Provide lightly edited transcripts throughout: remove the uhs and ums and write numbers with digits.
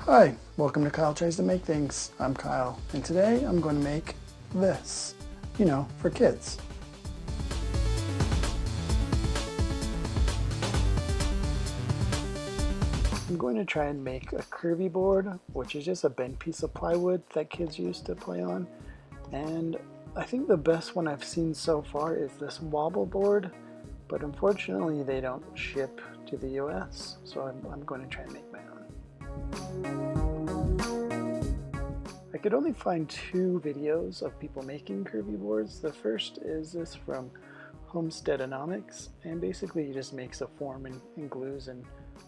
Hi, welcome to Kyle Tries to Make Things. I'm Kyle, and today I'm going to make this, for kids. I'm going to try and make a curvy board, which is just a bent piece of plywood that kids used to play on. And I think the best one I've seen so far is this wobble board, but unfortunately they don't ship to the US, so I'm going to try and make my own. I could only find 2 videos of people making curvy boards. The first is this from homesteadonomics, and basically he just makes a form and glues and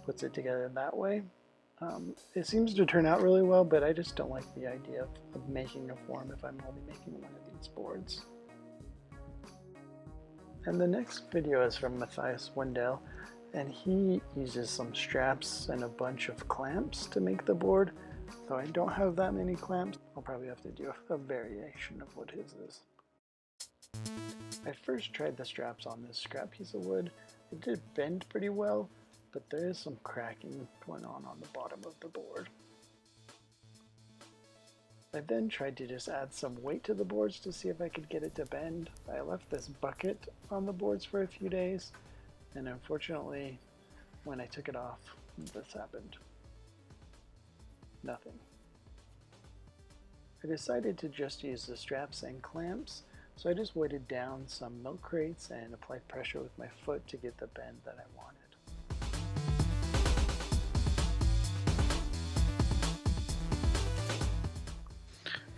puts it together that way. It seems to turn out really well, but I just don't like the idea of making a form if I'm only making one of these boards. And the next video is from Matthias Wandel, and he uses some straps and a bunch of clamps to make the board. So I don't have that many clamps. I'll probably have to do a variation of what his is. I first tried the straps on this scrap piece of wood. It did bend pretty well, but there is some cracking going on the bottom of the board. I then tried to just add some weight to the boards to see if I could get it to bend. I left this bucket on the boards for a few days, and unfortunately, when I took it off, this happened. Nothing. I decided to just use the straps and clamps, so I just weighted down some milk crates and applied pressure with my foot to get the bend that I wanted.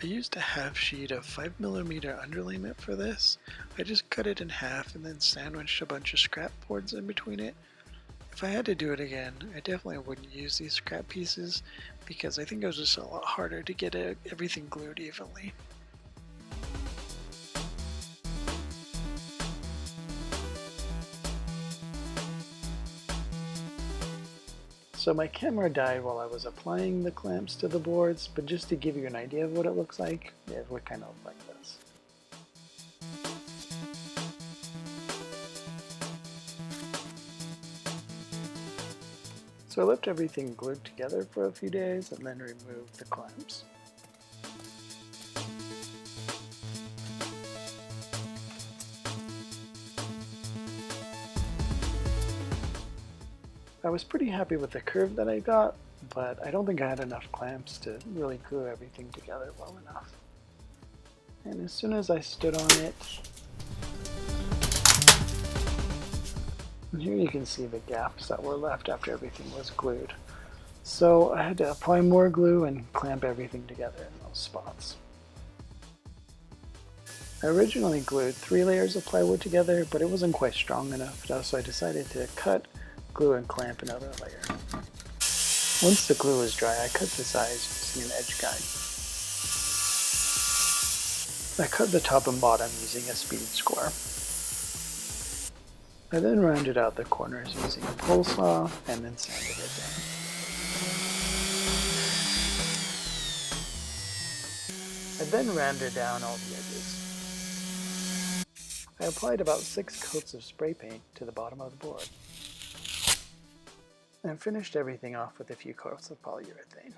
I used a half sheet of 5mm underlayment for this. I just cut it in half and then sandwiched a bunch of scrap boards in between it. If I had to do it again, I definitely wouldn't use these scrap pieces because I think it was just a lot harder to get everything glued evenly. So my camera died while I was applying the clamps to the boards, but just to give you an idea of what it looks like, it would kind of look like this. So I left everything glued together for a few days and then removed the clamps. I was pretty happy with the curve that I got, but I don't think I had enough clamps to really glue everything together well enough. And as soon as I stood on it, and here you can see the gaps that were left after everything was glued. So I had to apply more glue and clamp everything together in those spots. I originally glued 3 layers of plywood together, but it wasn't quite strong enough, so I decided to cut, glue, and clamp another layer. Once the glue was dry, I cut the sides using an edge guide. I cut the top and bottom using a speed score. I then rounded out the corners using a pole saw and then sanded it down. I then rounded down all the edges. I applied about 6 coats of spray paint to the bottom of the board and finished everything off with a few coats of polyurethane.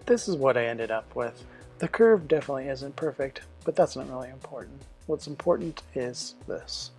This is what I ended up with. The curve definitely isn't perfect, but that's not really important. What's important is this.